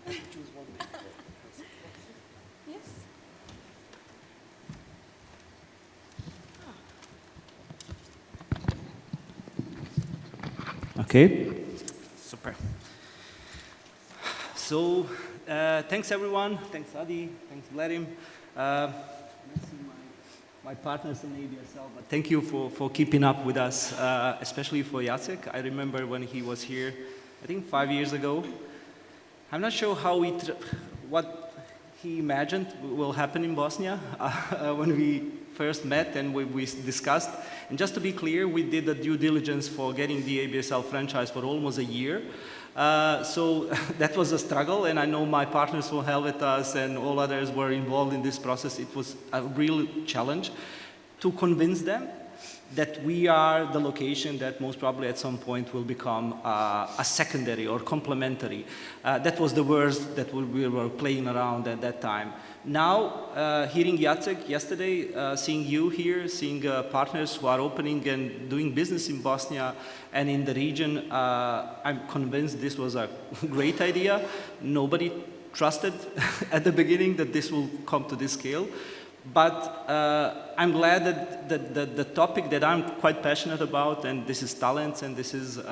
Choose one. Yes. Okay. Super. So, thanks everyone. Thanks Adi. Thanks Vladim. My partners in ABSL, but thank you for keeping up with us, especially for Jacek. I remember when he was here, I think 5 years ago. I'm not sure what he imagined will happen in Bosnia when we first met and we discussed. And just to be clear, we did the due diligence for getting the ABSL franchise for almost a year. So that was a struggle, and I know my partners will help with us and all others were involved in this process. It was a real challenge to convince them that we are the location that most probably at some point will become a secondary or complementary. That was the words that we were playing around at that time. Now, hearing Jacek yesterday, seeing you here, seeing partners who are opening and doing business in Bosnia and in the region, I'm convinced this was a great idea. Nobody trusted at the beginning that this will come to this scale. But I'm glad that the topic that I'm quite passionate about, and this is talents, and this is the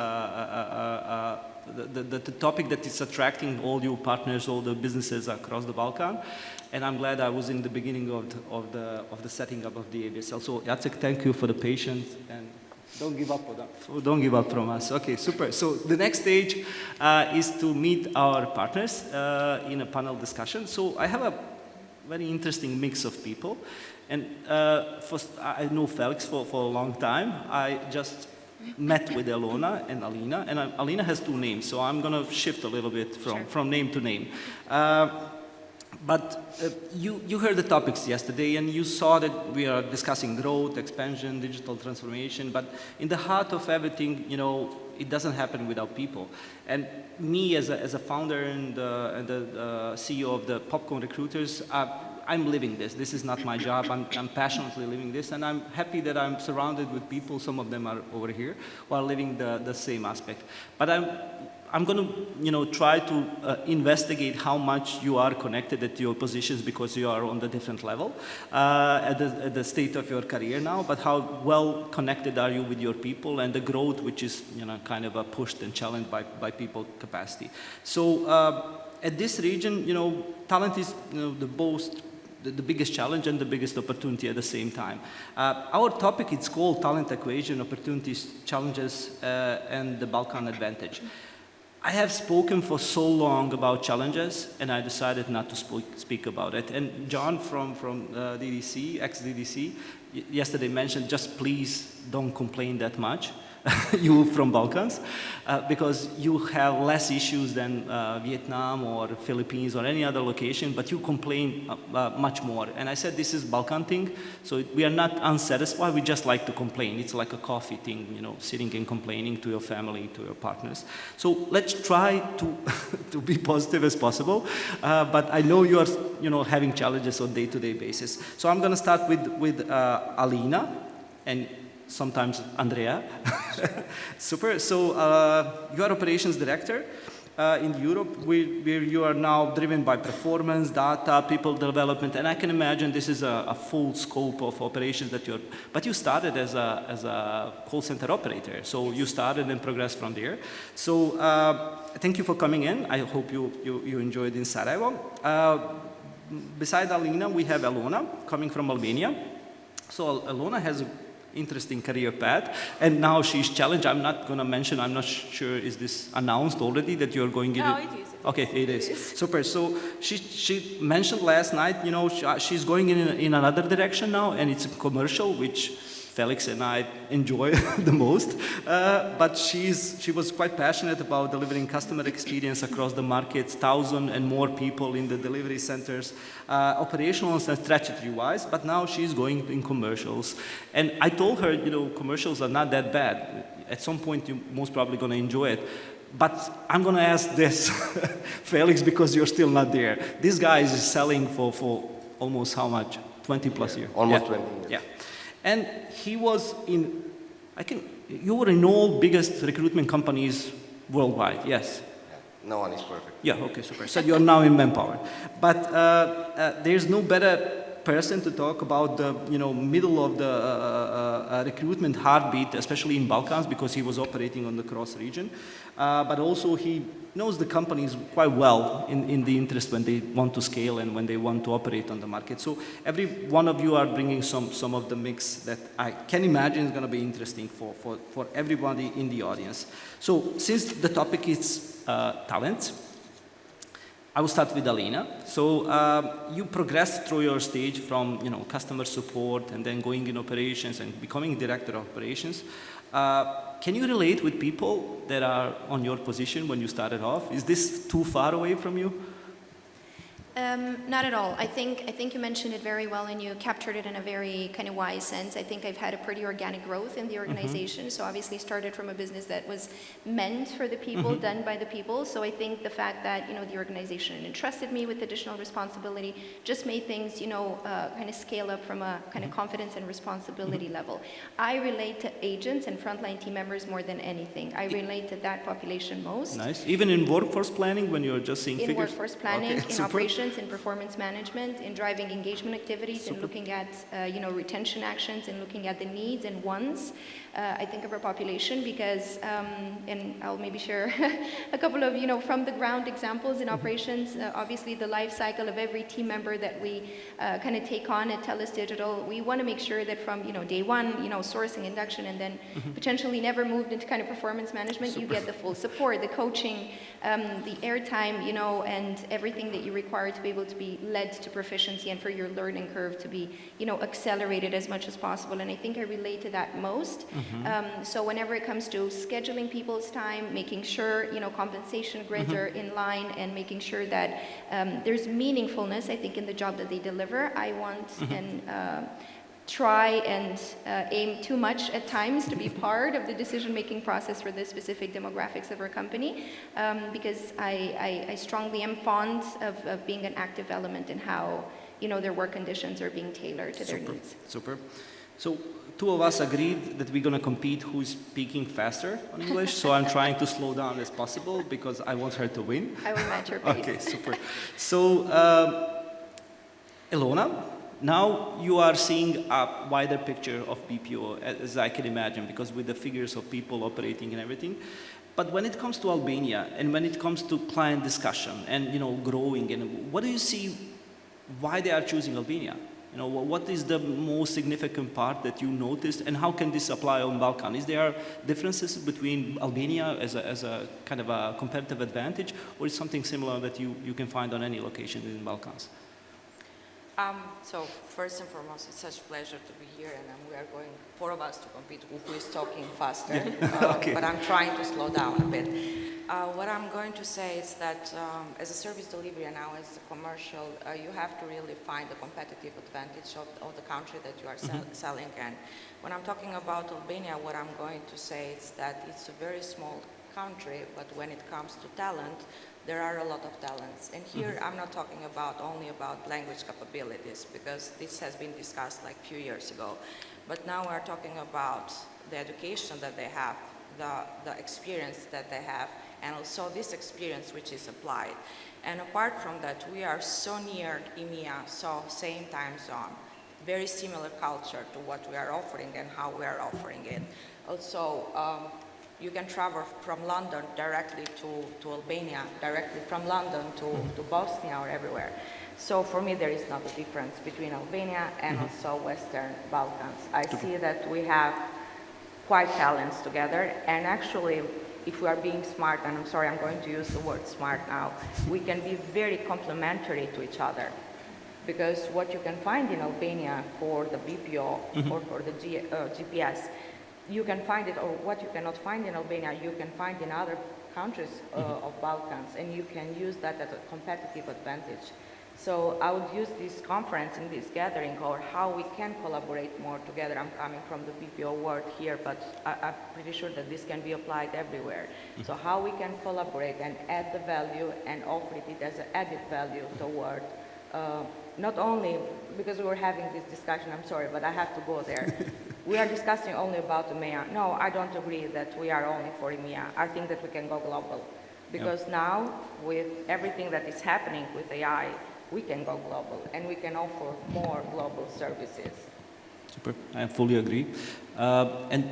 topic that is attracting all you partners, all the businesses across the Balkan. And I'm glad I was in the beginning of the setting up of the ABSL. So Jacek, thank you for the patience, and don't give up on that. Don't give up from us. Okay, super. So the next stage is to meet our partners in a panel discussion. So I have a very interesting mix of people. And first, I know Felix for a long time. I just met with Elona and Alina, and Alina has two names, so I'm going to shift a little bit from name to name. But you heard the topics yesterday, and you saw that we are discussing growth, expansion, digital transformation, but in the heart of everything, you know, it doesn't happen without people. And me as a founder and the CEO of the Popcorn Recruiters, I'm living this. This is not my job. I'm passionately living this, and I'm happy that I'm surrounded with people. Some of them are over here who are living the same aspect. But I'm going to, you know, try to investigate how much you are connected at your positions because you are on the different level at the state of your career now. But how well connected are you with your people and the growth, which is, you know, kind of pushed and challenged by people capacity. So at this region, you know, talent is, you know, the biggest challenge and the biggest opportunity at the same time. Our topic is called Talent Equation, Opportunities, Challenges, and the Balkan Advantage. I have spoken for so long about challenges, and I decided not to speak about it. And John from DDC, ex-DDC, yesterday mentioned, just please don't complain that much. You from Balkans, because you have less issues than Vietnam or Philippines or any other location, but you complain much more. And I said, this is Balkan thing, so we are not unsatisfied, we just like to complain. It's like a coffee thing, you know, sitting and complaining to your family, to your partners. So let's try to be positive as possible, but I know you are, you know, having challenges on day-to-day basis. So I'm gonna start with Alina, and sometimes Andrea. Super. So you are operations director in Europe, where you are now driven by performance, data, people development, and I can imagine this is a full scope of operations that you're. But you started as a call center operator, so you started and progressed from there. So thank you for coming in. I hope you enjoyed in Sarajevo. Beside Alina, we have Elona coming from Albania. So Elona has interesting career path, and now she's challenged. I'm not going to mention, I'm not sure, is this announced already that you're going in? No, it is. Okay, it is. Super. So she mentioned last night, you know, she's going in another direction now, and it's a commercial, which Felix and I enjoy the most. But she was quite passionate about delivering customer experience across the markets, 1,000 and more people in the delivery centers, operational and strategy-wise, but now she's going in commercials. And I told her, you know, commercials are not that bad. At some point, you're most probably going to enjoy it. But I'm going to ask this, Felix, because you're still not there. This guy is selling for almost how much? 20 plus years. Almost 20 years. Yeah. And he was you were in all biggest recruitment companies worldwide, yes? No one is perfect. Yeah, okay, super. So you're now in Manpower. But there's no better person to talk about the middle of the recruitment heartbeat, especially in Balkans, because he was operating on the cross region. But also he knows the companies quite well in the interest when they want to scale and when they want to operate on the market. So every one of you are bringing some of the mix that I can imagine is going to be interesting for everybody in the audience. So since the topic is talent, I will start with Alina. So you progressed through your stage from customer support and then going in operations and becoming director of operations. Can you relate with people that are on your position when you started off? Is this too far away from you? Not at all. I think you mentioned it very well and you captured it in a very kind of wise sense. I think I've had a pretty organic growth in the organization. So obviously started from a business that was meant for the people, done by the people. So I think the fact that the organization entrusted me with additional responsibility just made things kind of scale up from a kind of confidence and responsibility level. I relate to agents and frontline team members more than anything. I relate to that population most. Nice. Even in workforce planning when you're just seeing in figures? Workforce planning, okay, in operations, in performance management, in driving engagement activities, in looking at retention actions, and looking at the needs and wants. I think of our population because, and I'll maybe share a couple of from the ground examples in operations. Obviously, the life cycle of every team member that we kind of take on at TELUS Digital, we want to make sure that from day one, sourcing, induction, and then potentially never moved into kind of performance management, you get the full support, the coaching, the airtime, and everything that you require to be able to be led to proficiency and for your learning curve to be, accelerated as much as possible. And I think I relate to that most. So whenever it comes to scheduling people's time, making sure, compensation grids are in line and making sure that there's meaningfulness, I think, in the job that they deliver. I want and try and aim too much at times to be part of the decision-making process for the specific demographics of our company, because I strongly am fond of being an active element in how their work conditions are being tailored to their needs. Super. So two of us agreed that we're going to compete who's speaking faster on English, so I'm trying to slow down as possible because I want her to win. I will match her pace. Okay, super. So, Ilona, now you are seeing a wider picture of BPO, as I can imagine, because with the figures of people operating and everything. But when it comes to Albania, and when it comes to client discussion, and growing, and what do you see, why they are choosing Albania? What is the most significant part that you noticed, and how can this apply on Balkan? Is there differences between Albania as a kind of a competitive advantage, or is something similar that you can find on any location in Balkans? So first and foremost, it's such a pleasure to be here, and we are going, four of us, to compete who is talking faster. Yeah. Okay. But I'm trying to slow down a bit. What I'm going to say is that as a service delivery and now as a commercial, you have to really find the competitive advantage of the country that you are selling. And when I'm talking about Albania, what I'm going to say is that it's a very small country, but when it comes to talent, there are a lot of talents. And here I'm not talking only about language capabilities, because this has been discussed like a few years ago. But now we're talking about the education that they have, the experience that they have, and also this experience which is applied. And apart from that, we are so near EMEA, so same time zone, very similar culture to what we are offering and how we are offering it. Also, you can travel from London directly to Albania, directly from London to Bosnia or everywhere. So for me, there is not a difference between Albania and also Western Balkans. I see that we have quite talents together, and actually, if we are being smart, and I'm sorry, I'm going to use the word smart now, we can be very complementary to each other. Because what you can find in Albania for the BPO or for the GPS, you can find it, or what you cannot find in Albania, you can find in other countries of Balkans, and you can use that as a competitive advantage. So I would use this conference and this gathering, or how we can collaborate more together. I'm coming from the BPO world here, but I'm pretty sure that this can be applied everywhere. So how we can collaborate and add the value and offer it as an added value toward not only, because we were having this discussion, I'm sorry, but I have to go there. We are discussing only about EMEA. No, I don't agree that we are only for EMEA. I think that we can go global. Because now, with everything that is happening with AI, we can go global and we can offer more global services. Super, I fully agree. And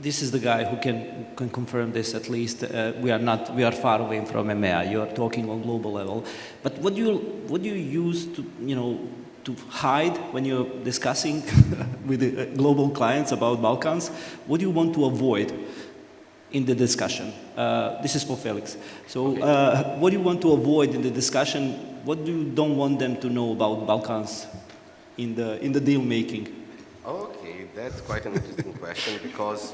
this is the guy who can confirm this at least. We are far away from EMEA. You are talking on global level. But what do you use to, to hide when you're discussing with the global clients about Balkans? What do you want to avoid in the discussion? This is for Felix. So what do you want to avoid in the discussion? What do you don't want them to know about Balkans in the deal making? Okay, that's quite an interesting question, because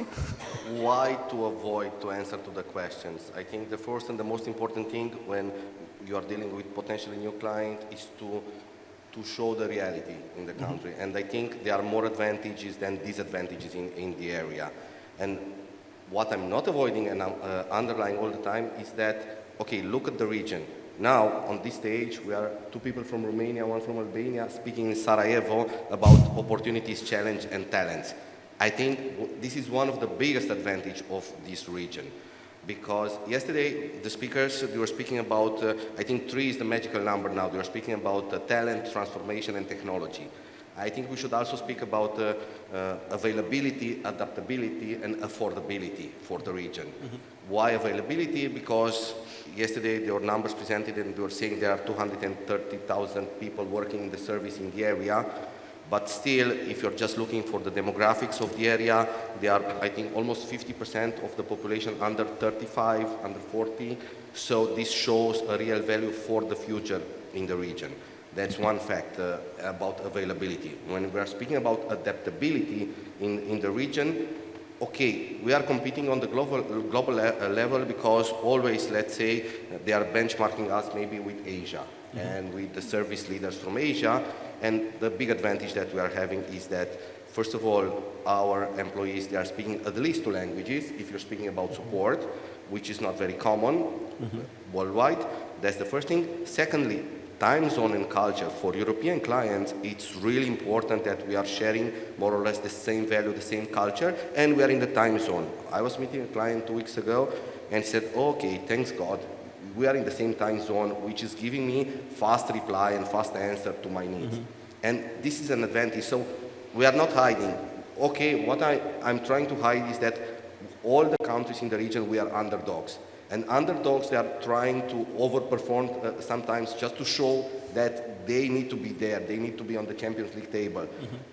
why to avoid to answer to the questions? I think the first and the most important thing when you are dealing with potentially new client is to show the reality in the country. And I think there are more advantages than disadvantages in the area. And what I'm not avoiding and I'm underlying all the time is that, okay, look at the region. Now, on this stage, we are two people from Romania, one from Albania, speaking in Sarajevo about opportunities, challenge, and talents. I think this is one of the biggest advantages of this region. Because yesterday, the speakers, they were speaking about, I think 3 is the magical number now. They were speaking about talent, transformation, and technology. I think we should also speak about availability, adaptability, and affordability for the region. Why availability? Because yesterday there were numbers presented and they were saying there are 230,000 people working in the service in the area. But still, if you're just looking for the demographics of the area, they are, I think, almost 50% of the population under 35, under 40. So this shows a real value for the future in the region. That's one fact about availability. When we are speaking about adaptability in the region, okay, we are competing on the global level because always, let's say, they are benchmarking us maybe with Asia and with the service leaders from Asia. And the big advantage that we are having is that, first of all, our employees, they are speaking at least 2 languages, if you're speaking about support, which is not very common worldwide. That's the first thing. Secondly, time zone and culture. For European clients, it's really important that we are sharing more or less the same value, the same culture, and we are in the time zone. I was meeting a client 2 weeks ago and said, okay, thanks God, we are in the same time zone, which is giving me fast reply and fast answer to my needs. And this is an advantage. So we are not hiding. Okay, what I'm trying to hide is that all the countries in the region, we are underdogs. And underdogs, they are trying to overperform sometimes just to show that they need to be there. They need to be on the Champions League table.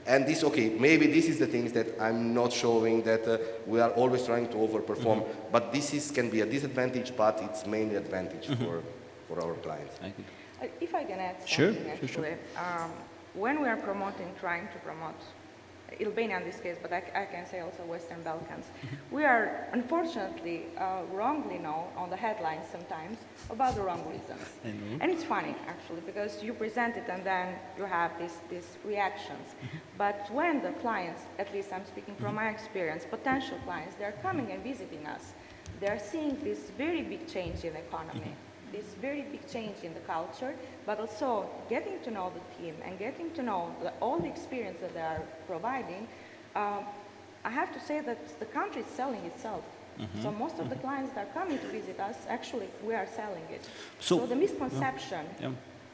And this, okay, maybe this is the things that I'm not showing, that we are always trying to overperform. But this can be a disadvantage, but it's mainly advantage for our clients. If I can add Sure, something, actually. sure. When we are trying to promote Albania in this case, but I can say also Western Balkans, we are unfortunately wrongly known on the headlines sometimes about the wrong reasons. And it's funny actually, because you present it and then you have these reactions. But when the clients, at least I'm speaking from my experience, potential clients, they're coming and visiting us, they're seeing this very big change in the economy, this very big change in the culture, but also getting to know the team and getting to know all the experience that they are providing. I have to say that the country is selling itself. So most of the clients that are coming to visit us, actually, we are selling it. So the misconception,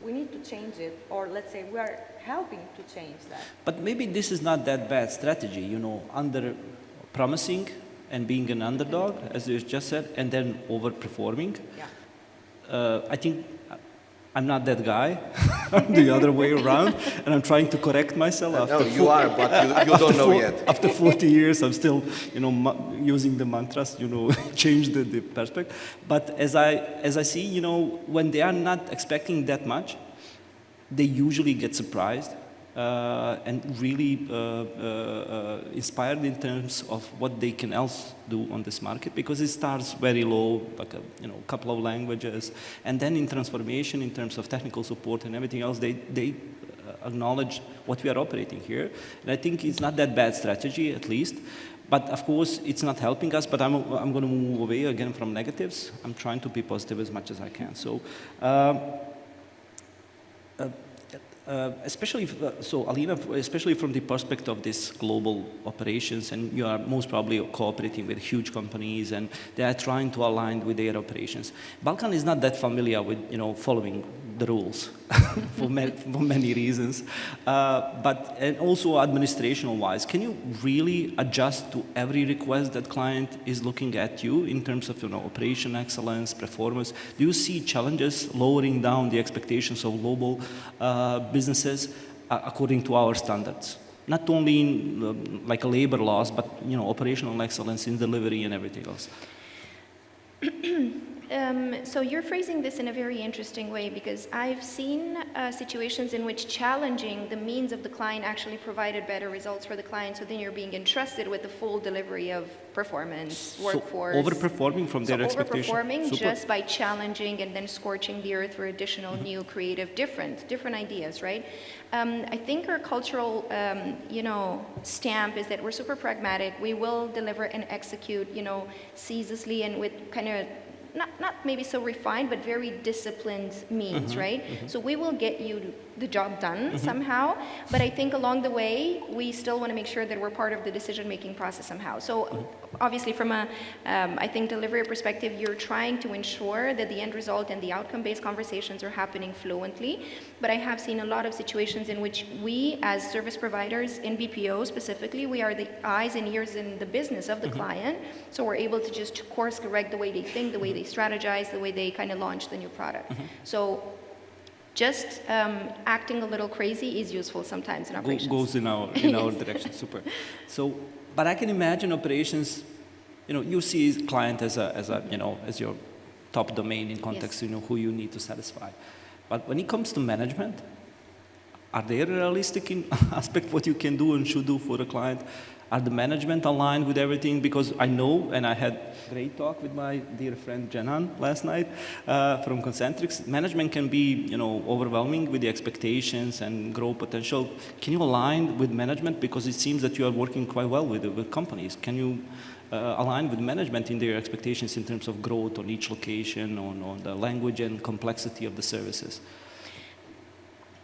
we need to change it, or let's say we are helping to change that. But maybe this is not that bad strategy, under promising and being an underdog, as you just said, and then overperforming. I think I'm not that guy. I'm the other way around, and I'm trying to correct myself. No, you are, but you don't know yet. After 40 years, I'm still, using the mantras, change the perspective. But as I see, when they are not expecting that much, they usually get surprised and really inspired in terms of what they can else do on this market, because it starts very low, like a couple of languages, and then in transformation, in terms of technical support and everything else, they acknowledge what we are operating here. And I think it's not that bad strategy, at least. But of course, it's not helping us. But I'm going to move away again from negatives. I'm trying to be positive as much as I can. So. Especially, so Alina, especially from the perspective of this global operations, and you are most probably cooperating with huge companies, and they are trying to align with their operations. Balkan is not that familiar with, following the rules for many reasons, and also administrational-wise, can you really adjust to every request that client is looking at you in terms of, operation excellence, performance? Do you see challenges lowering down the expectations of global businesses according to our standards? Not only in like a labor laws, but operational excellence in delivery and everything else. So you're phrasing this in a very interesting way, because I've seen situations in which challenging the means of the client actually provided better results for the client, so then you're being entrusted with the full delivery of performance, workforce. So overperforming from their expectation. Overperforming just by challenging and then scorching the earth for additional new, creative, different ideas, right? I think our cultural, stamp is that we're super pragmatic. We will deliver and execute, ceaselessly and with kind of not maybe so refined, but very disciplined means, right? So we will get you the job done somehow, but I think along the way, we still want to make sure that we're part of the decision-making process somehow. So obviously from a, I think, delivery perspective, you're trying to ensure that the end result and the outcome-based conversations are happening fluently, but I have seen a lot of situations in which we, as service providers in BPO specifically, we are the eyes and ears in the business of the client, so we're able to just course correct the way they think, the way they strategize, the way they kind of launch the new product. So just acting a little crazy is useful sometimes in operations. Goes in our direction, super. So, but I can imagine operations, you see client as your top domain in context, Yes. Who you need to satisfy. But when it comes to management, are they realistic in aspect what you can do and should do for the client? Are the management aligned with everything? Because I know, and I had great talk with my dear friend Jenan last night from Concentrix. Management can be, overwhelming with the expectations and growth potential. Can you align with management? Because it seems that you are working quite well with companies. Can you align with management in their expectations in terms of growth on each location, on the language and complexity of the services?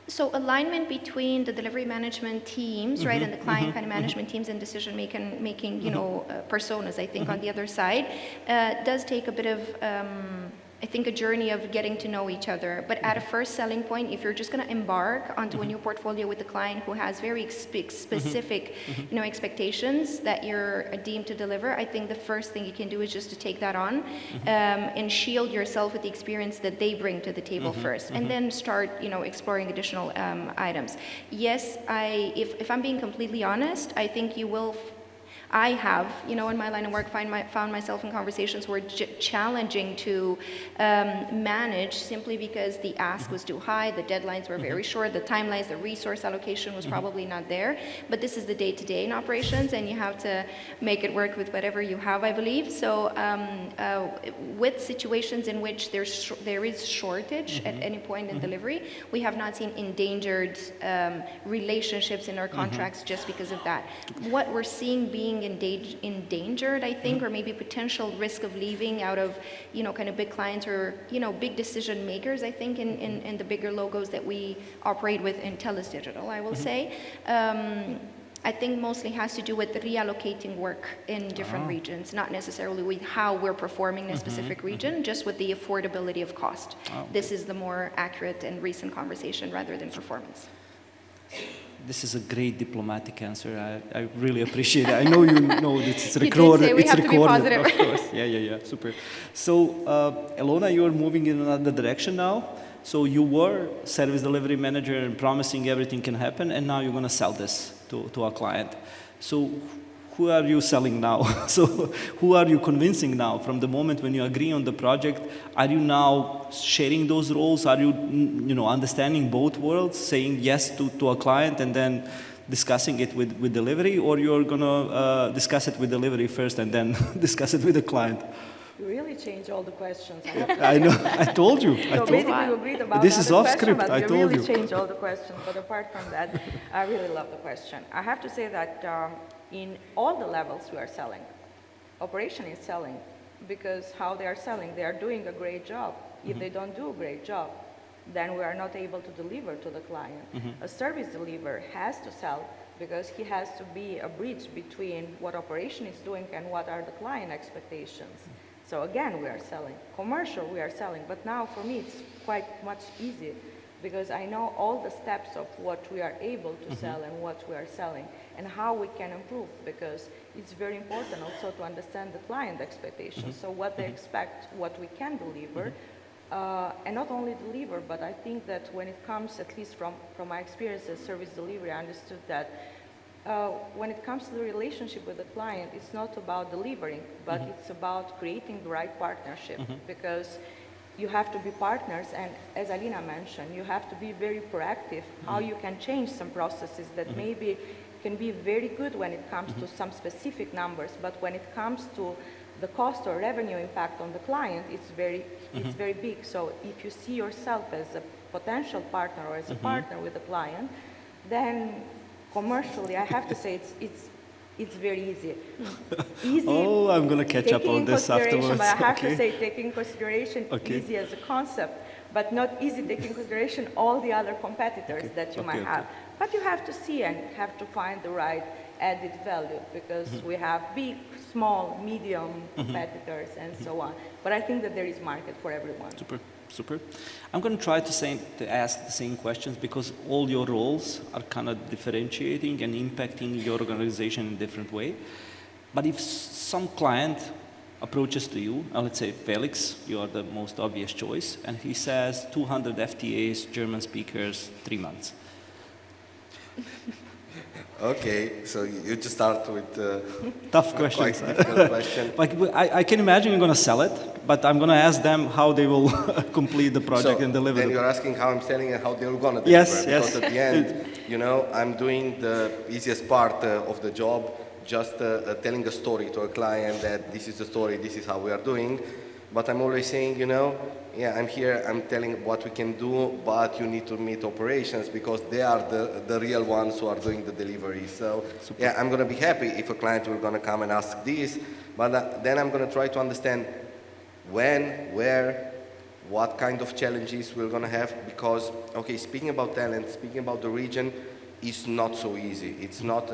So alignment between the delivery management teams, right, and the client kind of management teams and decision-making, personas, I think, on the other side, does take a bit of, I think, a journey of getting to know each other. But at a first selling point, if you're just going to embark onto a new portfolio with a client who has very specific, expectations that you're deemed to deliver, I think the first thing you can do is just to take that on and shield yourself with the experience that they bring to the table first, and then start, exploring additional items. Yes, if I'm being completely honest, I think you will. I have, in my line of work, found myself in conversations where challenging to manage simply because the ask was too high, the deadlines were very short, the timelines, the resource allocation was probably not there. But this is the day-to-day in operations, and you have to make it work with whatever you have, I believe. So with situations in which there is shortage at any point in delivery, we have not seen endangered relationships in our contracts just because of that. What we're seeing being endangered, I think, or maybe potential risk of leaving out of, kind of big clients or, big decision makers, I think, in the bigger logos that we operate with in TELUS Digital, I will say. I think mostly has to do with reallocating work in different regions, not necessarily with how we're performing in a specific region, just with the affordability of cost. This is the more accurate and recent conversation rather than performance. This is a great diplomatic answer. I really appreciate it. I know you know this is recorded. You did say we it's have recorded, to be positive. of course. Yeah, super. So, Ilona, you're moving in another direction now. So you were service delivery manager and promising everything can happen, and now you're going to sell this to a client. So who are you selling now? So who are you convincing now? From the moment when you agree on the project, are you now sharing those roles? Are you, understanding both worlds, saying yes to a client and then discussing it with delivery, or you're going to discuss it with delivery first and then discuss it with the client? You really changed all the questions. I know. I told you. So basically, you agreed about this is the off question, script. but I told really you. changed all the questions. But apart from that, I really love the question. I have to say that in all the levels we are selling, operation is selling, because how they are selling, they are doing a great job. If they don't do a great job, then we are not able to deliver to the client. A service deliverer has to sell because he has to be a bridge between what operation is doing and what are the client expectations. So again, we are selling. Commercial, we are selling. But now for me, it's quite much easier because I know all the steps of what we are able to sell and what we are selling and how we can improve, because it's very important also to understand the client expectations. So what they expect, what we can deliver, and not only deliver, but I think that when it comes, at least from my experience as service delivery, I understood that when it comes to the relationship with the client, it's not about delivering, but it's about creating the right partnership, because you have to be partners, and as Alina mentioned, you have to be very proactive, how you can change some processes that maybe can be very good when it comes to some specific numbers, but when it comes to the cost or revenue impact on the client, it's very big. So if you see yourself as a potential partner or as a partner with the client, then commercially, I have to say it's very easy. Easy. Oh, I'm going to catch up on this afterwards. But I have to say, taking consideration easy as a concept, but not easy taking consideration all the other competitors that you might have. But you have to see and have to find the right added value, because we have big, small, medium competitors and so on. But I think that there is market for everyone. Super. I'm going to try to ask the same questions, because all your roles are kind of differentiating and impacting your organization in a different way. But if some client approaches to you, let's say Felix, you are the most obvious choice, and he says 200 FTAs, German speakers, 3 months. Okay, so you just start with tough questions. Quite difficult question. Like, I can imagine you're going to sell it, but I'm going to ask them how they will complete the project and deliver it. Then you're asking how I'm selling and how they're going to deliver. Yes, because at the end, I'm doing the easiest part of the job, just telling a story to a client that this is the story, this is how we are doing. But I'm always saying, I'm here, I'm telling what we can do, but you need to meet operations, because they are the real ones who are doing the delivery. So, I'm going to be happy if a client will going to come and ask this, but then I'm going to try to understand when, where, what kind of challenges we're going to have, because, speaking about talent, speaking about the region, is not so easy. It's not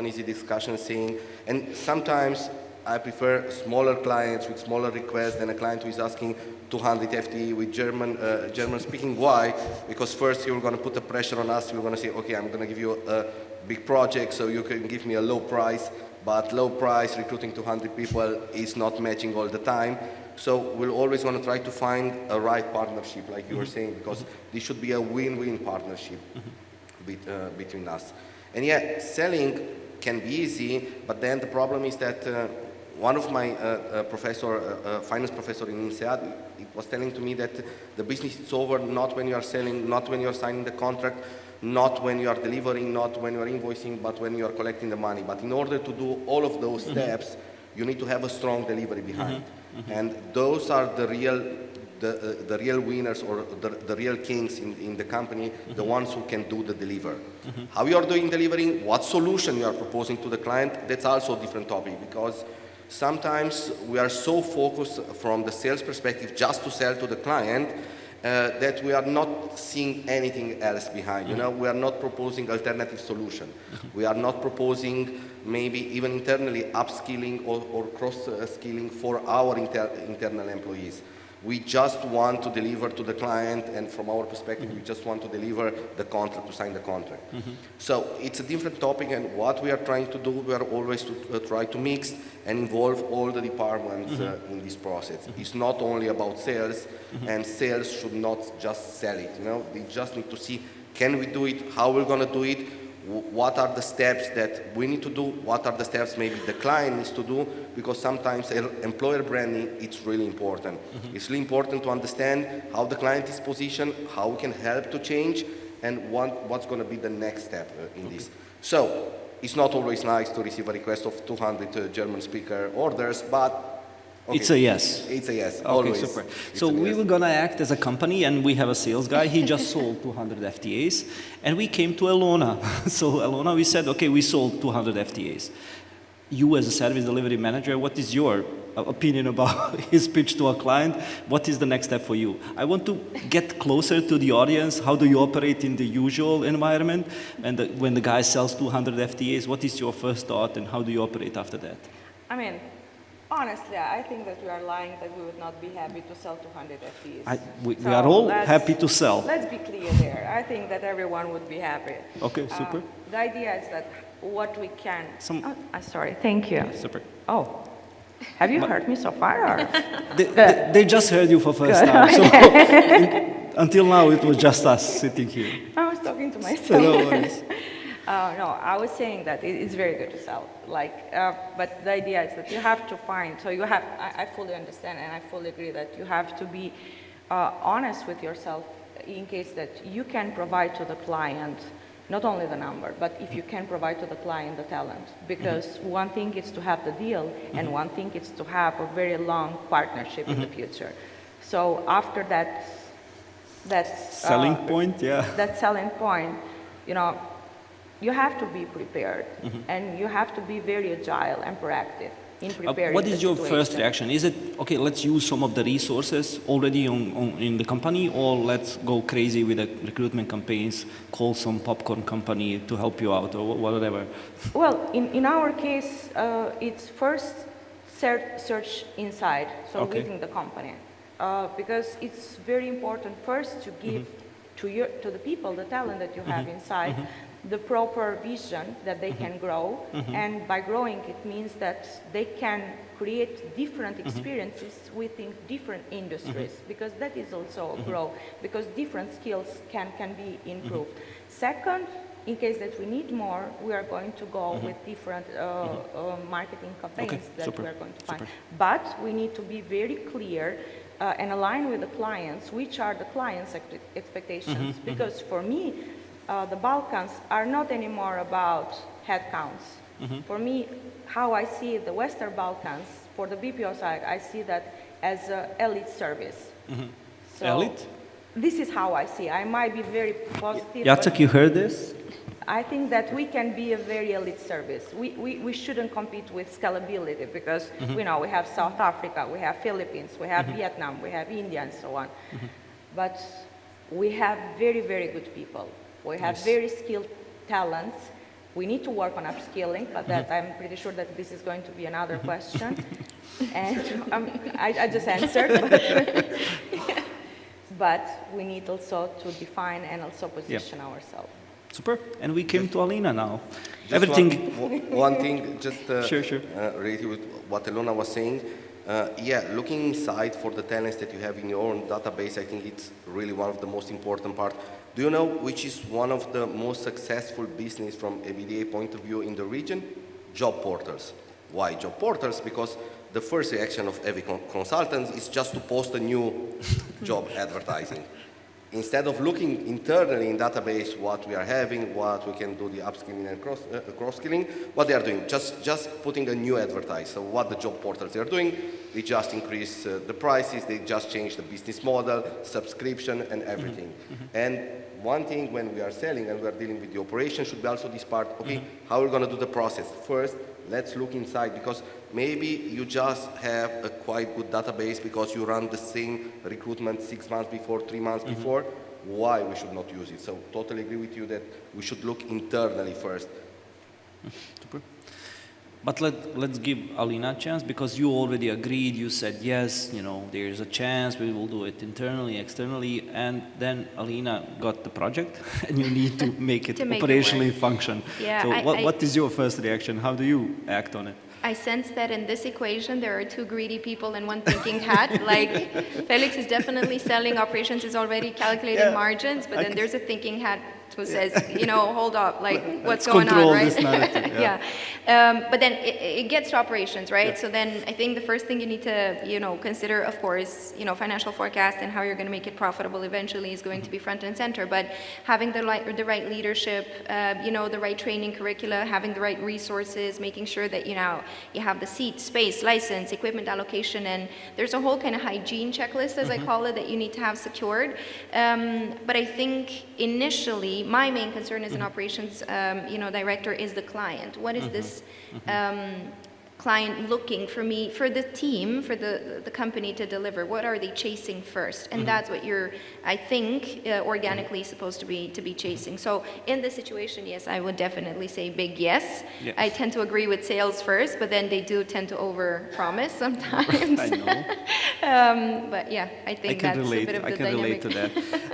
an easy discussion saying, and sometimes I prefer smaller clients with smaller requests than a client who is asking 200 FTE with German speaking. Why? Because first you're going to put the pressure on us. You're going to say, okay, I'm going to give you a big project, so you can give me a low price, but low price recruiting 200 people is not matching all the time. So we're always going to try to find a right partnership, like you were saying, because this should be a win-win partnership between us. And selling can be easy, but then the problem is that one of my finance professor in INSEAD, he was telling to me that the business is over not when you are selling, not when you are signing the contract, not when you are delivering, not when you are invoicing, but when you are collecting the money. But in order to do all of those steps, you need to have a strong delivery behind. And those are the real winners, or the real kings in the company, the ones who can do the deliver. How you are doing delivering, what solution you are proposing to the client, that's also a different topic, because sometimes we are so focused from the sales perspective just to sell to the client that we are not seeing anything else behind. We are not proposing alternative solution. We are not proposing maybe even internally upskilling or cross-skilling for our internal employees. We just want to deliver to the client, and from our perspective, we just want to deliver the contract, to sign the contract. So it's a different topic, and what we are trying to do, we are always to try to mix and involve all the departments in this process. It's not only about sales, and sales should not just sell it. We just need to see, can we do it, how we're going to do it, what are the steps that we need to do, what are the steps maybe the client needs to do, because sometimes employer branding, it's really important. It's really important to understand how the client is positioned, how we can help to change, and what's going to be the next step in this. So it's not always nice to receive a request of 200 German speaker orders, but it's a yes. It's a yes, okay, always. Super. So we were going to act as a company, and we have a sales guy. He just sold 200 FTAs, and we came to Elona. So Elona, we said, okay, we sold 200 FTAs. you as a service delivery manager, what is your opinion about his pitch to a client? What is the next step for you? I want to get closer to the audience. How do you operate in the usual environment? And when the guy sells 200 FTAs, what is your first thought and how do you operate after that? I mean, honestly, I think that we are lying that we would not be happy to sell 200 FTEs. We are all happy to sell. Let's be clear there. I think that everyone would be happy. Okay, super. The idea is that what we can... sorry, thank you. Super. Oh, have you heard me so far? Or? They just heard you for first time. So until now, it was just us sitting here. I was talking to myself. No worries. No, I was saying that it's very good to sell. But the idea is that you have to find. So you have. I fully understand, and I fully agree that you have to be honest with yourself in case that you can provide to the client not only the number, but if you can provide to the client the talent. Because one thing is to have the deal, and one thing is to have a very long partnership in the future. So after that selling point, yeah. That selling point, you have to be prepared, and you have to be very agile and proactive in preparing. What is your first reaction? Is it, okay, let's use some of the resources already in the company, or let's go crazy with the recruitment campaigns, call some popcorn company to help you out, or whatever? Well, in our case, it's first search inside, so within the company. Because it's very important first to give to the people, the talent that you have inside, the proper vision that they can grow, and by growing it means that they can create different experiences within different industries, because that is also a growth, because different skills can be improved. Second, in case that we need more, we are going to go with different marketing campaigns that we are going to find. But we need to be very clear and align with the clients, which are the clients' expectations, because for me, the Balkans are not anymore about headcounts. For me, how I see the Western Balkans, for the BPO side, I see that as an elite service. So elite? This is how I see. I might be very positive. Jacek, you heard this? I think that we can be a very elite service. We shouldn't compete with scalability, because we have South Africa, we have Philippines, we have Vietnam, we have India, and so on. But we have very, very good people. We have very skilled talents. We need to work on upskilling, but that I'm pretty sure that this is going to be another question. And I just answered. But we need also to define and also position ourselves. Super. And we came to Alina now. Just Everything. One thing, just sure. related with what Elona was saying. Looking inside for the talents that you have in your own database, I think it's really one of the most important part. Do you know which is one of the most successful business from ABDA point of view in the region? Job portals. Why job portals? Because the first reaction of every consultant is just to post a new job advertising. Instead of looking internally in database what we are having, what we can do the upskilling and cross-skilling, what they are doing, just putting a new advertise. So what the job portals are doing, they just increase the prices, they just change the business model, subscription and everything. And one thing when we are selling and we are dealing with the operation should be also this part, okay, how we're going to do the process. First, let's look inside, because maybe you just have a quite good database because you run the same recruitment 6 months before, 3 months before. Why we should not use it? So totally agree with you that we should look internally first. Super. But let's give Alina a chance, because you already agreed, you said yes, there's a chance, we will do it internally, externally, and then Alina got the project and you need to make it operationally function. Yeah, so what is your first reaction? How do you act on it? I sense that in this equation there are two greedy people and one thinking hat. Like Felix is definitely selling, operations is already calculating margins, but then there's a thinking hat who says, hold up, like what's going on, right? This narrative, But then it gets to operations, right? So then I think the first thing you need to, consider, of course, financial forecast and how you're going to make it profitable eventually is going to be front and center. But having the right leadership, the right training curricula, having the right resources, making sure that, you have the seat, space, license, equipment allocation, and there's a whole kind of hygiene checklist, as I call it, that you need to have secured. But I think initially, personally, my main concern as an operations, director is the client. What is this client looking for me, for the team, for the company to deliver? What are they chasing first? And that's what you're, I think, organically supposed to be chasing. So in this situation, yes, I would definitely say big yes. Yeah. I tend to agree with sales first, but then they do tend to over-promise sometimes. I know. But yeah, I think I can that's relate. a bit of I the can dynamic. relate to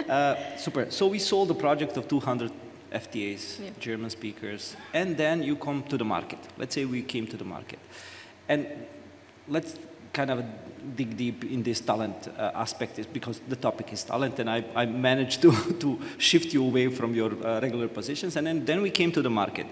that. Super. So we sold a project of 200 FTAs, Yeah. German speakers, and then you come to the market. Let's say we came to the market. And let's kind of dig deep in this talent aspect, is because the topic is talent, and I managed to shift you away from your regular positions, and then we came to the market.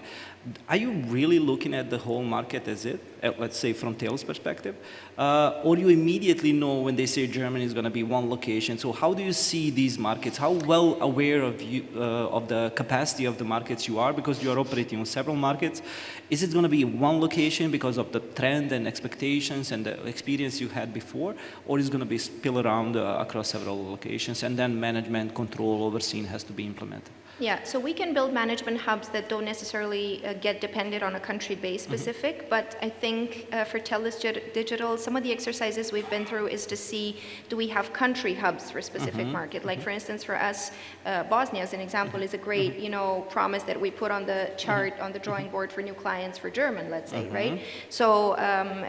Are you really looking at the whole market as it, let's say from Tails' perspective, or you immediately know when they say Germany is going to be one location? So how do you see these markets? How well aware of you of the capacity of the markets you are, because you are operating on several markets? Is it going to be one location because of the trend and expectations and the experience you had before, or is it going to be spill around across several locations, and then management, control, overseeing has to be implemented? Yeah, so we can build management hubs that don't necessarily get dependent on a country-based specific, but I think for TELUS Digital, some of the exercises we've been through is to see, do we have country hubs for a specific market? Like for instance, for us, Bosnia as an example is a great, promise that we put on the chart, on the drawing board for new clients for German, let's say, right? So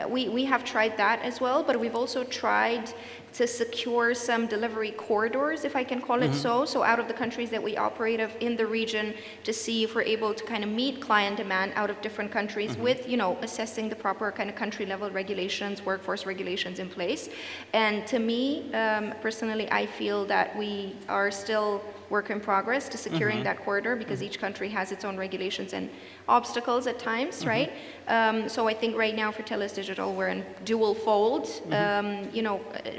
we have tried that as well, but we've also tried to secure some delivery corridors, if I can call it so out of the countries that we operate of in the region, to see if we're able to kind of meet client demand out of different countries with, assessing the proper kind of country level regulations, workforce regulations in place. And to me, personally, I feel that we are still work in progress to securing that corridor, because each country has its own regulations and obstacles at times, right? So I think right now for TELUS Digital, we're in dual fold,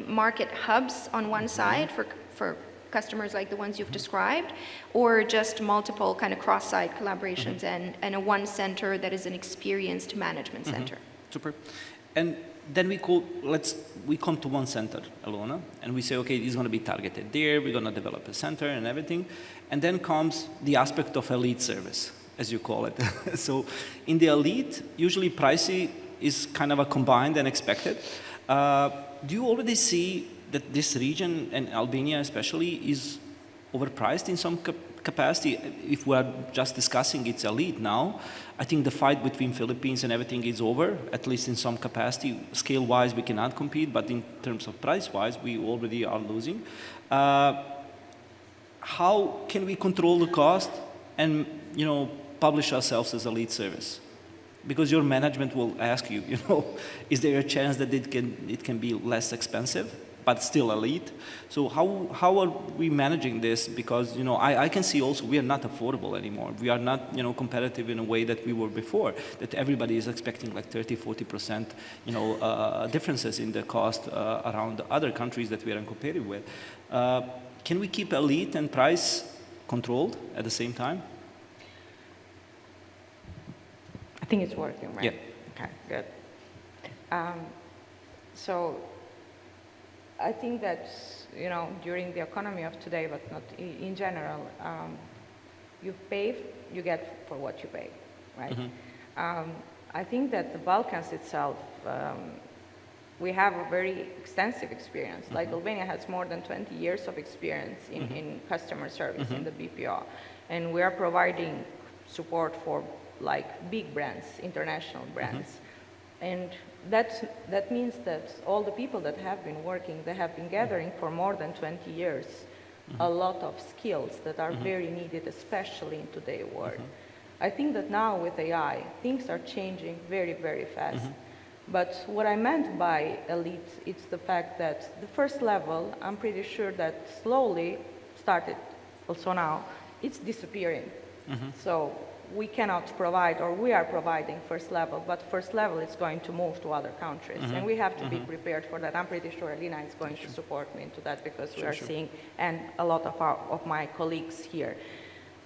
market hubs on one side for customers like the ones you've described, or just multiple kind of cross-site collaborations and a one center that is an experienced management center. Super. And then we come to one center, Alona, and we say, okay, this is going to be targeted there, we're going to develop a center and everything. And then comes the aspect of elite service, as you call it. So in the elite, usually pricing is kind of a combined and expected. Do you already see that this region, and Albania especially, is overpriced in some capacity? If we are just discussing its elite now, I think the fight between Philippines and everything is over, at least in some capacity. Scale-wise, we cannot compete, but in terms of price-wise, we already are losing. How can we control the cost and, publish ourselves as a lead service? Because your management will ask you, is there a chance that it can be less expensive, but still elite? So how are we managing this? Because, I can see also we are not affordable anymore. We are not, competitive in a way that we were before, that everybody is expecting like 30-40%, differences in the cost around other countries that we are competitive with. Can we keep elite and price controlled at the same time? I think it's working, right? Yeah. Okay, good. So I think that, during the economy of today, but not in general, you pay, you get for what you pay, right? I think that the Balkans itself, we have a very extensive experience. Like Albania has more than 20 years of experience in customer service in the BPO. And we are providing support for like big brands, international brands. And that means that all the people that have been working, they have been gathering for more than 20 years a lot of skills that are very needed, especially in today's world. I think that now with AI, things are changing very, very fast. But what I meant by elite, it's the fact that the first level, I'm pretty sure that slowly started also now, it's disappearing. So we cannot provide, or we are providing first level, but first level is going to move to other countries. And we have to be prepared for that. I'm pretty sure Alina is going to support me into that, because we are seeing, and a lot of my colleagues here.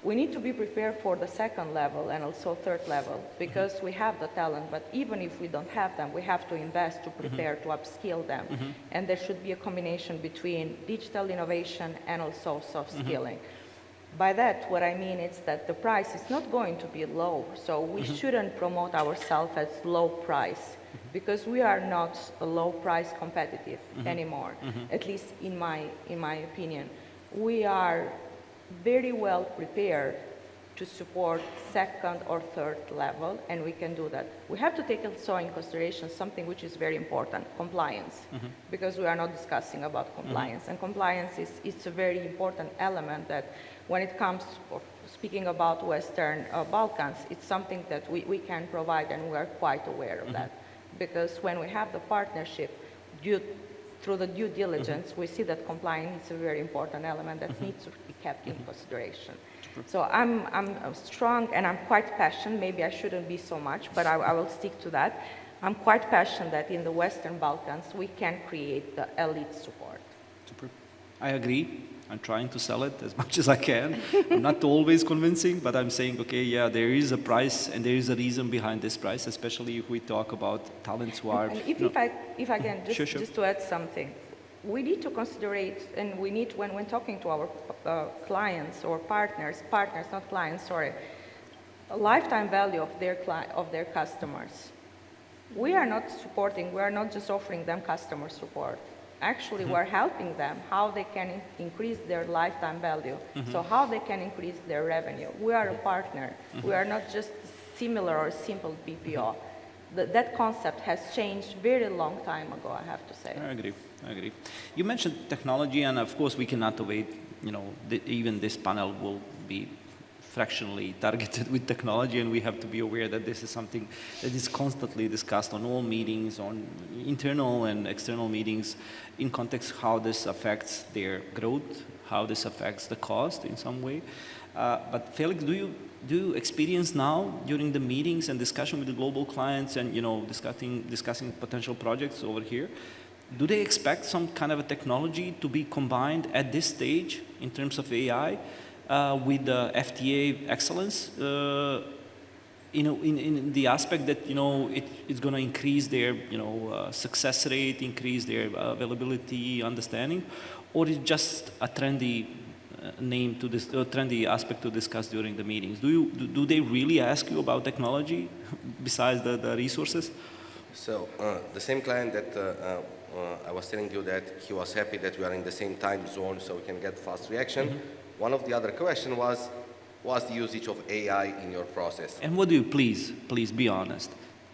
We need to be prepared for the second level and also third level, because we have the talent, but even if we don't have them, we have to invest to prepare to upskill them. And there should be a combination between digital innovation and also soft skilling. By that, what I mean is that the price is not going to be low, so we shouldn't promote ourselves as low price, because we are not a low price competitive anymore, at least in my opinion. We are very well prepared to support second or third level, and we can do that. We have to take also in consideration something which is very important, compliance, because we are not discussing about compliance. And compliance is a very important element that when it comes to speaking about Western Balkans, it's something that we can provide, and we are quite aware of that. Because when we have the partnership, through the due diligence, we see that compliance is a very important element that needs to be kept in consideration. So I'm strong and I'm quite passionate. Maybe I shouldn't be so much, but I will stick to that. I'm quite passionate that in the Western Balkans, we can create the elite support. Super. I agree. I'm trying to sell it as much as I can. I'm not always convincing, but I'm saying, okay, yeah, there is a price and there is a reason behind this price, especially if we talk about talents who are... And if I can, just to add something, we need to consider it, and we need, when talking to our clients or partners, not clients, sorry, a lifetime value of their customers. We are not supporting, we are not just offering them customer support. Actually, we're helping them how they can increase their lifetime value, so how they can increase their revenue. We are a partner. We are not just similar or simple BPO. That concept has changed very long time ago, I have to say. I agree. You mentioned technology, and of course we cannot wait, even this panel will be fractionally targeted with technology, and we have to be aware that this is something that is constantly discussed on all meetings, on internal and external meetings, in context how this affects their growth, how this affects the cost in some way. But Felix, do you experience now during the meetings and discussion with the global clients and discussing potential projects over here, do they expect some kind of a technology to be combined at this stage in terms of AI with the FTA excellence? In the aspect that it's going to increase their success rate, increase their availability, understanding, or is just a trendy name to this trendy aspect to discuss during the meetings? Do they really ask you about technology besides the resources? So the same client that I was telling you that he was happy that we are in the same time zone so we can get fast reaction. One of the other questions was the usage of AI in your process. And what do you, please be honest,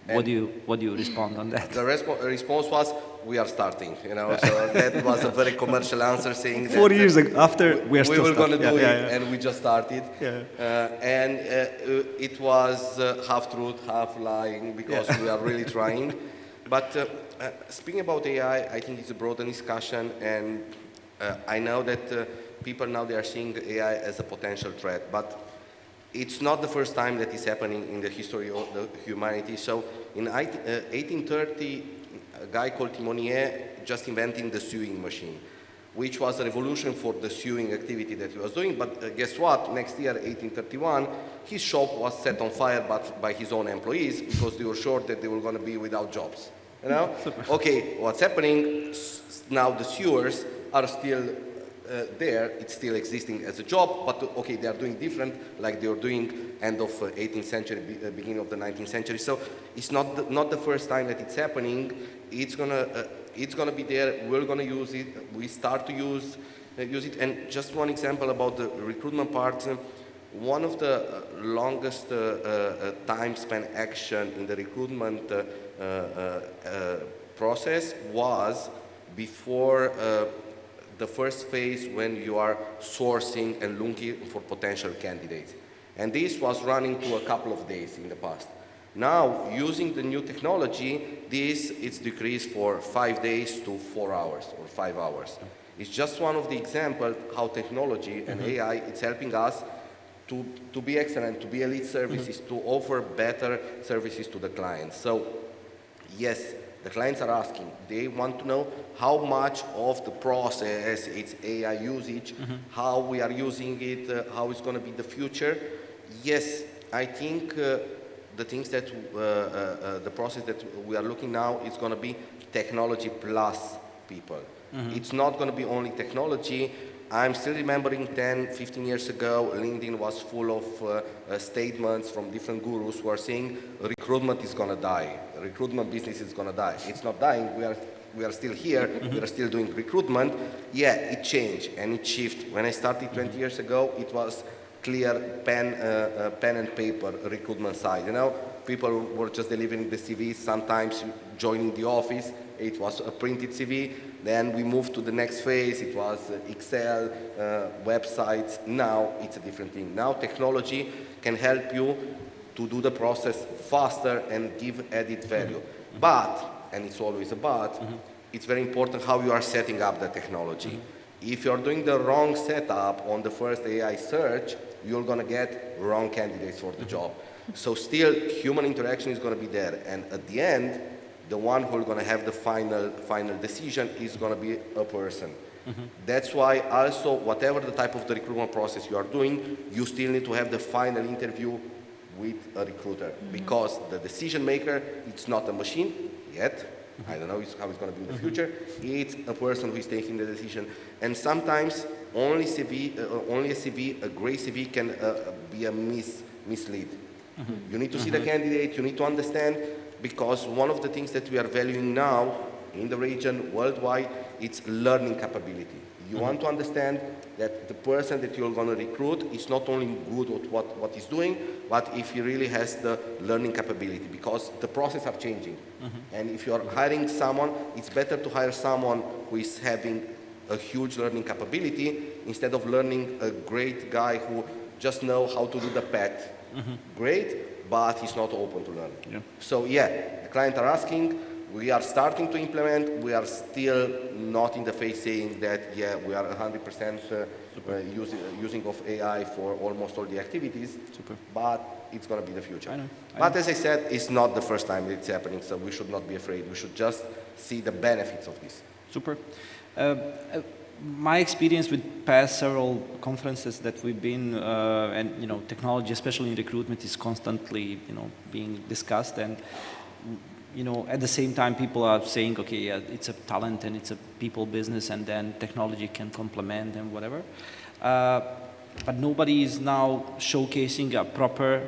what do you respond on that? The response was, we are starting, so that was a very commercial answer saying 4 years after we are still we were going to do it, and we just started. And it was half truth, half lying, because we are really trying. But speaking about AI, I think it's a broader discussion, and I know that people now, they are seeing AI as a potential threat, but it's not the first time that is happening in the history of the humanity. So in 1830, a guy called Timonier just invented the sewing machine, which was a revolution for the sewing activity that he was doing. But guess what? Next year, 1831, his shop was set on fire by his own employees because they were sure that they were going to be without jobs. Okay, what's happening now? The sewers are still there, it's still existing as a job, but okay, they are doing different, like they were doing end of 18th century, beginning of the 19th century. So it's not the first time that it's happening. It's gonna be there. We're gonna use it. We start to use it. And just one example about the recruitment part. One of the longest time spent action in the recruitment process was before the first phase, when you are sourcing and looking for potential candidates. And this was running to a couple of days in the past. Now, using the new technology, it's decreased for 5 days to 4 hours or 5 hours. It's just one of the examples how technology and AI, it's helping us to be excellent, to be elite services, to offer better services to the clients. So, yes, the clients are asking, they want to know how much of the process it's AI usage, how we are using it, how it's going to be the future. Yes, I think the things that, the process that we are looking now is going to be technology plus people. It's not going to be only technology. I'm still remembering 10, 15 years ago, LinkedIn was full of statements from different gurus who are saying recruitment is going to die. Recruitment business is going to die. It's not dying. We are still here. We are still doing recruitment. Yeah, it changed and it shifted. When I started 20 years ago, it was clear pen and paper recruitment side. You know, people were just delivering the CVs, sometimes joining the office. It was a printed CV. Then we moved to the next phase. It was Excel, websites. Now it's a different thing. Now technology can help you to do the process faster and give added value. But, and it's always a but, it's very important how you are setting up the technology. If you're doing the wrong setup on the first AI search, you're going to get wrong candidates for the job. So still, human interaction is going to be there. And at the end, the one who's going to have the final decision is going to be a person. That's why also, whatever the type of the recruitment process you are doing, you still need to have the final interview with a recruiter. Because the decision maker, it's not a machine yet. I don't know how it's going to be in the future. It's a person who is taking the decision. And sometimes only a CV, a gray CV can be a mislead. You need to see the candidate, you need to understand, because one of the things that we are valuing now in the region, worldwide, it's learning capability. You want to understand that the person that you're going to recruit is not only good at what he's doing, but if he really has the learning capability, because the processes are changing. And if you're hiring someone, it's better to hire someone who is having a huge learning capability instead of learning a great guy who just knows how to do the path. Great, but he's not open to learn. So yeah, the clients are asking, we are starting to implement, we are still not in the phase saying that, yeah, we are 100% using of AI for almost all the activities, but it's going to be the future. But as I said, it's not the first time it's happening, so we should not be afraid. We should just see the benefits of this. Super. My experience with past several conferences that we've been, and technology, especially in recruitment, is constantly being discussed, and at the same time people are saying, okay, yeah, it's a talent and it's a people business, and then technology can complement and whatever. But nobody is now showcasing a proper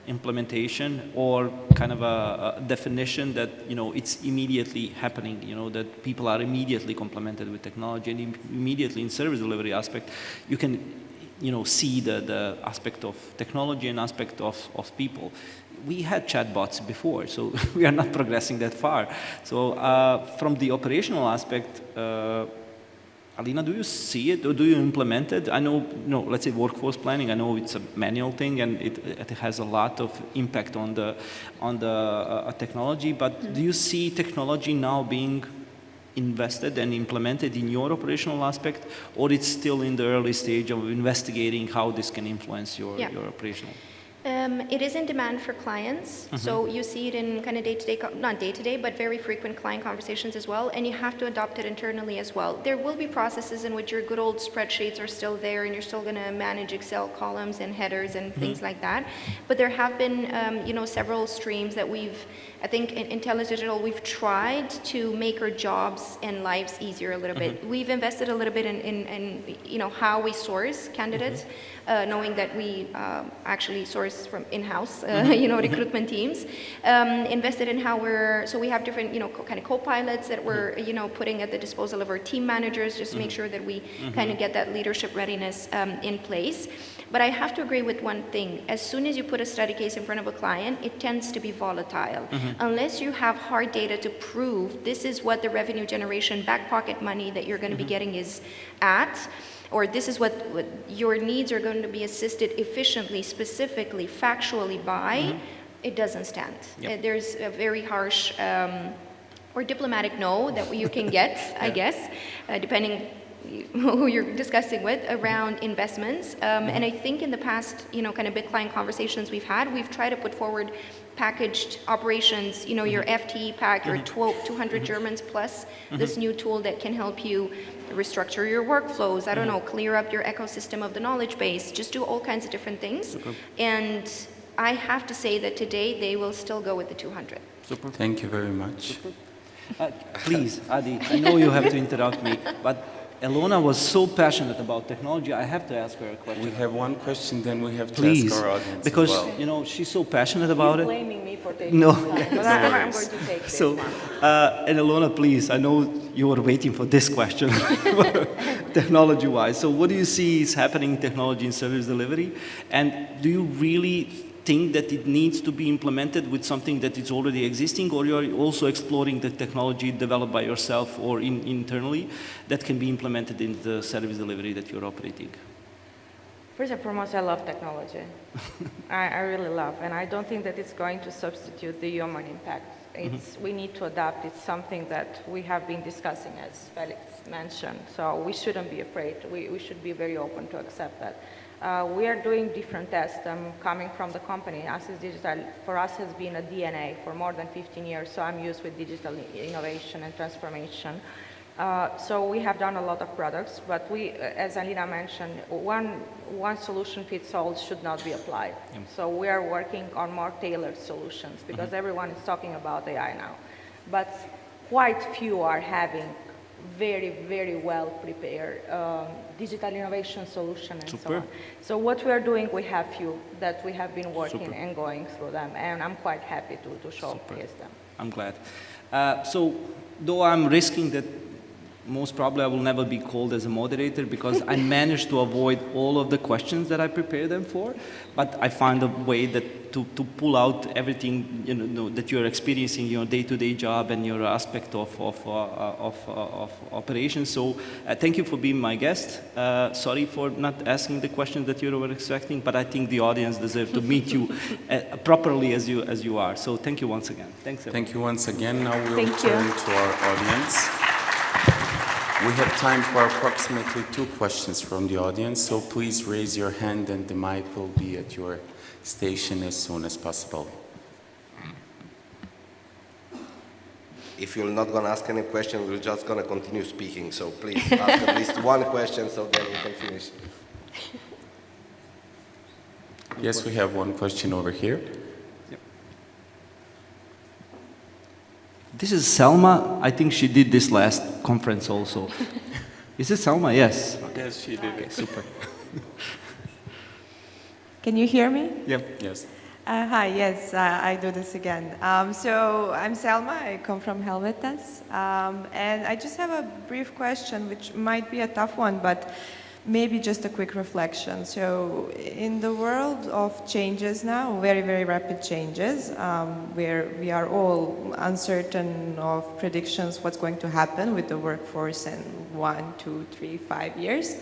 implementation or kind of a definition that it's immediately happening, that people are immediately complemented with technology, and immediately in service delivery aspect you can see the aspect of technology and aspect of people. We had chatbots before, so we are not progressing that far. So from the operational aspect, Alina, do you see it or do you implement it? I know, let's say workforce planning, I know it's a manual thing and it has a lot of impact on the technology, but do you see technology now being invested and implemented in your operational aspect, or it's still in the early stage of investigating how this can influence your operational? It is in demand for clients, so you see it in kind of day-to-day, not day-to-day, but very frequent client conversations as well, and you have to adopt it internally as well. There will be processes in which your good old spreadsheets are still there and you're still going to manage Excel columns and headers and things like that, but there have been, several streams that I think in TELUS Digital, we've tried to make our jobs and lives easier a little bit. We've invested a little bit in how we source candidates, knowing that we actually source from in-house, recruitment teams. Invested in how so we have different, kind of co-pilots that we're, putting at the disposal of our team managers, just to make sure that we kind of get that leadership readiness in place. But I have to agree with one thing. As soon as you put a study case in front of a client, it tends to be volatile. Unless you have hard data to prove this is what the revenue generation back pocket money that you're going to be getting is at, or this is what your needs are going to be assisted efficiently, specifically, factually by, it doesn't stand. There's a very harsh or diplomatic no that you can get, I guess, depending who you're discussing with, around investments. And I think in the past, kind of big client conversations we've tried to put forward packaged operations, your FTE pack, your 200 Germans plus this new tool that can help you restructure your workflows, I don't know, clear up your ecosystem of the knowledge base, just do all kinds of different things. And I have to say that today they will still go with the 200. Thank you very much. Please, Adi, I know you have to interrupt me, but Elona was so passionate about technology, I have to ask her a question. We have one question, then we have to Please, ask our audience because, as well. you know, she's so passionate about He's it. blaming me for taking No. time, but I'm going to take this So, one. and Elona, please, I know you were waiting for this question, technology-wise. So what do you see is happening in technology in service delivery? And do you really think that it needs to be implemented with something that is already existing, or you're also exploring the technology developed by yourself or internally that can be implemented in the service delivery that you're operating? First and foremost, I love technology. I really love, and I don't think that it's going to substitute the human impact. We need to adapt. It's something that we have been discussing, as Felix mentioned. So we shouldn't be afraid. We should be very open to accept that. We are doing different tests. I'm coming from the company. Access Digital, for us, has been a DNA for more than 15 years, so I'm used with digital innovation and transformation. So we have done a lot of products, but we, as Alina mentioned, one solution fits all should not be applied. Yep. So we are working on more tailored solutions because everyone is talking about AI now. But quite few are having very, very well prepared digital innovation solution and so on. So what we are doing, we have few that we have been working and going through them, and I'm quite happy to showcase them. I'm glad. So though I'm risking that most probably I will never be called as a moderator because I managed to avoid all of the questions that I prepared them for, but I find a way that to pull out everything that you're experiencing in your day-to-day job and your aspect of operations. So thank you for being my guest. Sorry for not asking the questions that you were expecting, but I think the audience deserves to meet you properly as you are. So thank you once again. Thanks, everyone. Thank you once again. Now we'll turn to our audience. We have time for approximately 2 questions from the audience, so please raise your hand and the mic will be at your station as soon as possible. If you're not going to ask any question, we're just going to continue speaking, so please ask at least one question so then we can finish. Yes, we have one question over here. This is Selma. I think she did this last conference also. Is it Selma? Yes. Yes, she did it. Super. Can you hear me? Yep. Yes. Hi, yes, I do this again. So I'm Selma, I come from Helvetas, and I just have a brief question, which might be a tough one, but maybe just a quick reflection. So in the world of changes now, very, very rapid changes, where we are all uncertain of predictions what's going to happen with the workforce in 1, 2, 3, 5 years,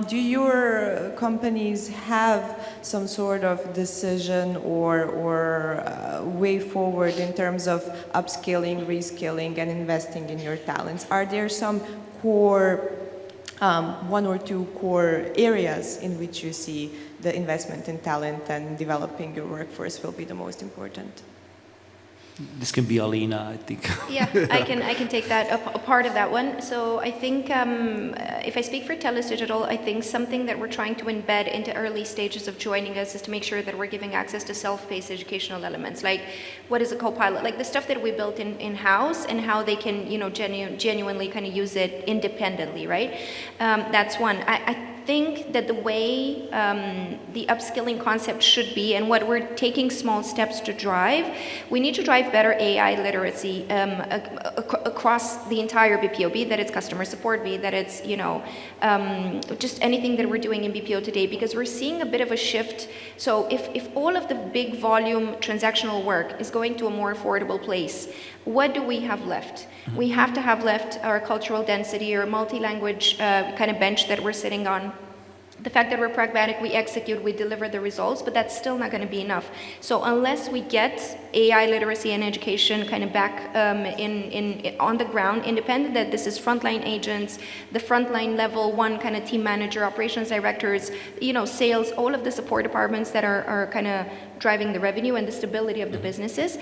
do your companies have some sort of decision or way forward in terms of upskilling, reskilling, and investing in your talents? Are there some core 1 or 2 core areas in which you see the investment in talent and developing your workforce will be the most important? This can be Alina, I think. Yeah, I can take that, a part of that one. So I think if I speak for TELUS Digital, I think something that we're trying to embed into early stages of joining us is to make sure that we're giving access to self-paced educational elements. Like, what is a co-pilot? Like the stuff that we built in-house and how they can, genuinely kind of use it independently, right? That's one. I think that the way the upskilling concept should be and what we're taking small steps to drive, we need to drive better AI literacy across the entire BPO, be that it's customer support, be that it's, just anything that we're doing in BPO today, because we're seeing a bit of a shift. So if all of the big volume transactional work is going to a more affordable place, what do we have left? We have to have left our cultural density or multi-language kind of bench that we're sitting on. The fact that we're pragmatic, we execute, we deliver the results, but that's still not going to be enough. So unless we get AI literacy and education kind of back on the ground, independent, that this is frontline agents, the frontline level 1 kind of team manager, operations directors, sales, all of the support departments that are kind of driving the revenue and the stability of the businesses.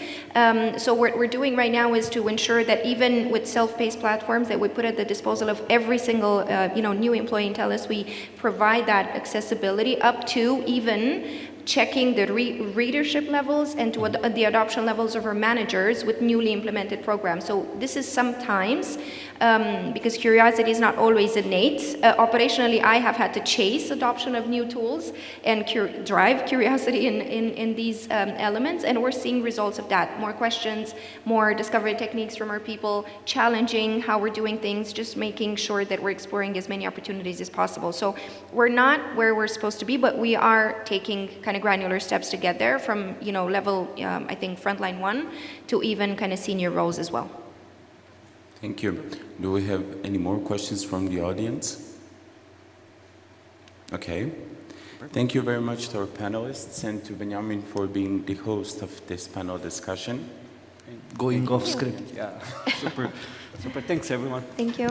So what we're doing right now is to ensure that even with self-paced platforms that we put at the disposal of every single new employee in TELUS, we provide that accessibility up to even checking the readership levels and to the adoption levels of our managers with newly implemented programs. So this is sometimes, because curiosity is not always innate, operationally I have had to chase adoption of new tools and drive curiosity in these elements, and we're seeing results of that. More questions, more discovery techniques from our people, challenging how we're doing things, just making sure that we're exploring as many opportunities as possible. So we're not where we're supposed to be, but we are taking kind of granular steps to get there from, level, I think, frontline 1 to even kind of senior roles as well. Thank you. Do we have any more questions from the audience? Okay. Thank you very much to our panelists and to Benjamin for being the host of this panel discussion. Going off script, yeah. Super. Thanks, everyone. Thank you.